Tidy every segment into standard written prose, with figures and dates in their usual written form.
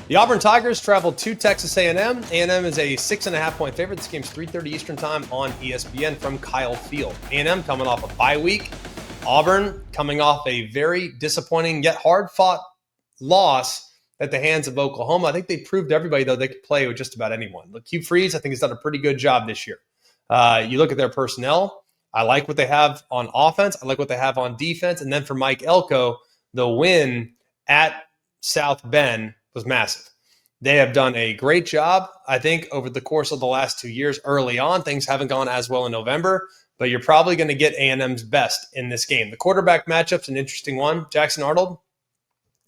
The Auburn Tigers traveled to Texas A&M. A&M is a 6.5-point favorite. This game's 3:30 Eastern time on ESPN from Kyle Field. A&M coming off a bye week. Auburn coming off a very disappointing yet hard-fought loss at the hands of Oklahoma. I think they proved to everybody, though, they could play with just about anyone. Look, Hugh Freeze, I think, has done a pretty good job this year. You look at their personnel. I like what they have on offense. I like what they have on defense. And then for Mike Elko, the win at South Bend was massive. They have done a great job, I think, over the course of the last 2 years. Early on, things haven't gone as well in November, but you're probably going to get A&M's best in this game. The quarterback matchup's an interesting one. Jackson Arnold,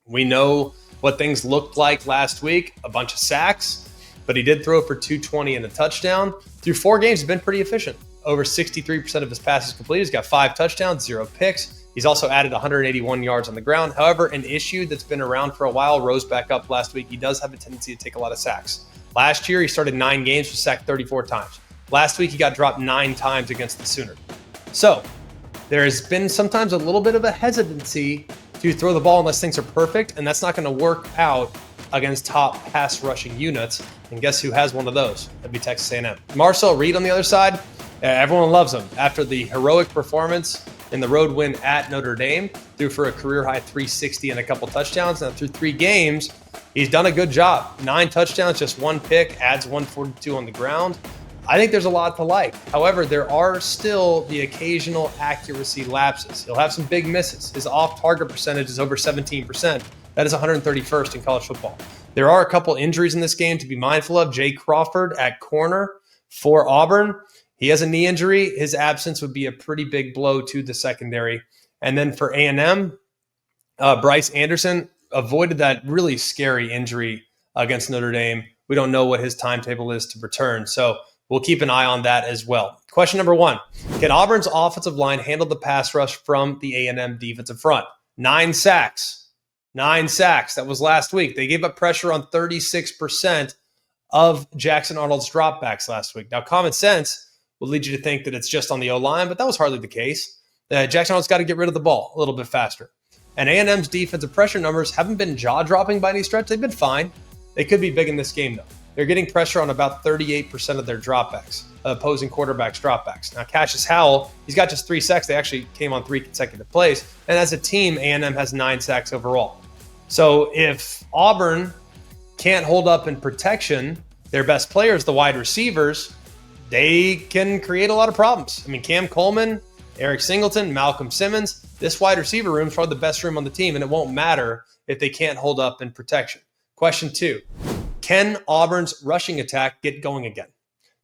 we know what things looked like last week, a bunch of sacks, but he did throw for 220 and a touchdown. Through 4 games, he's been pretty efficient. Over 63% of his passes completed. He's got 5 touchdowns, 0 picks. He's also added 181 yards on the ground. However, an issue that's been around for a while rose back up last week. He does have a tendency to take a lot of sacks. Last year, he started 9 games, was sacked 34 times. Last week, he got dropped 9 times against the Sooners. So there has been sometimes a little bit of a hesitancy to throw the ball unless things are perfect, and that's not going to work out against top pass rushing units. And guess who has one of those? That'd be Texas A&M. Marcel Reed on the other side, everyone loves him. After the heroic performance in the road win at Notre Dame, threw for a career-high 360 and a couple touchdowns. Now, through 3 games, he's done a good job. 9 touchdowns, just 1 pick, adds 142 on the ground. I think there's a lot to like. However, there are still the occasional accuracy lapses. He'll have some big misses. His off-target percentage is over 17%. That is 131st in college football. There are a couple injuries in this game to be mindful of. Jay Crawford at corner for Auburn. He has a knee injury. His absence would be a pretty big blow to the secondary. And then for A&M, Bryce Anderson avoided that really scary injury against Notre Dame. We don't know what his timetable is to return, so we'll keep an eye on that as well. Question number 1, can Auburn's offensive line handle the pass rush from the A&M defensive front? 9 sacks. 9 sacks. That was last week. They gave up pressure on 36% of Jackson Arnold's dropbacks last week. Now, common sense would lead you to think that it's just on the O-line, but that was hardly the case. Jackson Arnold's got to get rid of the ball a little bit faster. And A&M's defensive pressure numbers haven't been jaw-dropping by any stretch. They've been fine. They could be big in this game, though. They're getting pressure on about 38% of their dropbacks, opposing quarterbacks' dropbacks. Now, Cassius Howell, he's got just 3 sacks. They actually came on 3 consecutive plays. And as a team, A&M has 9 sacks overall. So if Auburn can't hold up in protection, their best players, the wide receivers, they can create a lot of problems. I mean, Cam Coleman, Eric Singleton, Malcolm Simmons, this wide receiver room is probably the best room on the team, and it won't matter if they can't hold up in protection. Question 2, can Auburn's rushing attack get going again?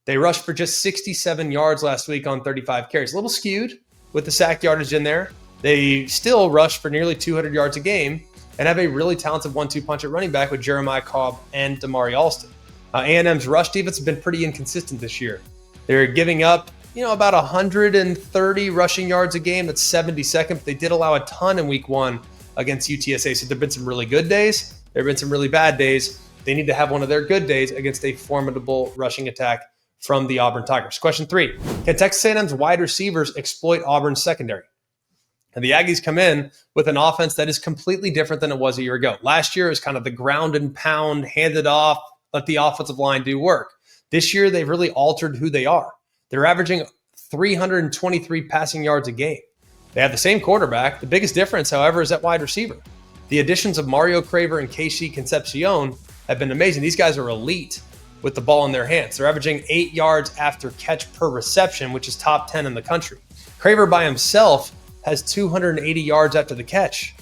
They rushed for just 67 yards last week on 35 carries. A little skewed with the sack yardage in there. They still rush for nearly 200 yards a game and have a really talented 1-2 punch at running back with Jeremiah Cobb and Damari Alston. A&M's rush defense has been pretty inconsistent this year. They're giving up, about 130 rushing yards a game. That's 72nd. But they did allow a ton in week 1 against UTSA. So there have been some really good days. There have been some really bad days. They need to have one of their good days against a formidable rushing attack from the Auburn Tigers. Question 3, can Texas A&M's wide receivers exploit Auburn's secondary? And the Aggies come in with an offense that is completely different than it was a year ago. Last year, it was kind of the ground and pound, hand it off, let the offensive line do work. This year, they've really altered who they are. They're averaging 323 passing yards a game. They have the same quarterback. The biggest difference, however, is at wide receiver. The additions of Mario Craver and Casey Concepcion have been amazing. These guys are elite with the ball in their hands. They're averaging 8 yards after catch per reception, which is top 10 in the country. Craver by himself has 280 yards after the catch.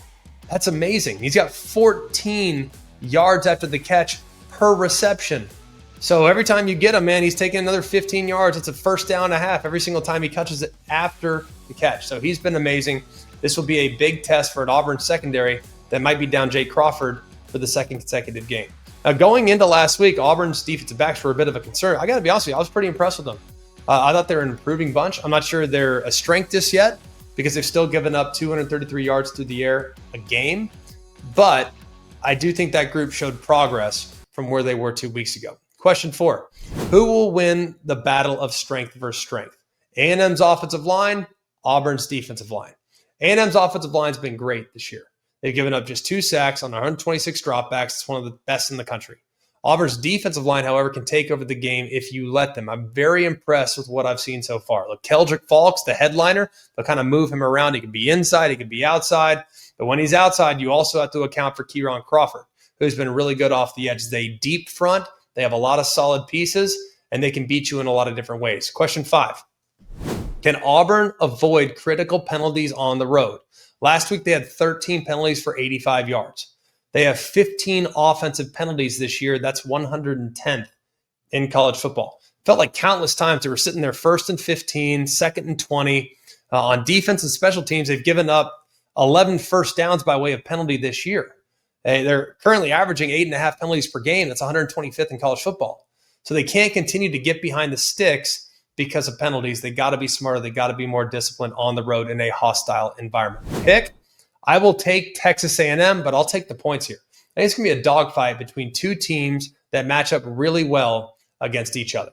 That's amazing. He's got 14 yards after the catch per reception. So every time you get him, man, he's taking another 15 yards. It's a first down and a half every single time he catches it after the catch. So he's been amazing. This will be a big test for an Auburn secondary that might be down Jay Crawford for the 2nd consecutive game. Now, going into last week, Auburn's defensive backs were a bit of a concern. I got to be honest with you, I was pretty impressed with them. I thought they were an improving bunch. I'm not sure they're a strength just yet because they've still given up 233 yards through the air a game. But I do think that group showed progress from where they were 2 weeks ago. Question 4, who will win the battle of strength versus strength? A&M's offensive line, Auburn's defensive line. A&M's offensive line has been great this year. They've given up just 2 sacks on 126 dropbacks. It's one of the best in the country. Auburn's defensive line, however, can take over the game if you let them. I'm very impressed with what I've seen so far. Look, Keldrick Falks, the headliner, they'll kind of move him around. He can be inside, he can be outside. But when he's outside, you also have to account for Kieran Crawford, who's been really good off the edge. They deep front. They have a lot of solid pieces, and they can beat you in a lot of different ways. Question 5. Can Auburn avoid critical penalties on the road? Last week, they had 13 penalties for 85 yards. They have 15 offensive penalties this year. That's 110th in college football. Felt like countless times they were sitting there 1st and 15, 2nd and 20. On defense and special teams, they've given up 11 first downs by way of penalty this year. They're currently averaging 8.5 penalties per game. That's 125th in college football. So they can't continue to get behind the sticks because of penalties. They got to be smarter. They got to be more disciplined on the road in a hostile environment. Pick. I will take Texas A&M, but I'll take the points here. I think it's going to be a dogfight between two teams that match up really well against each other.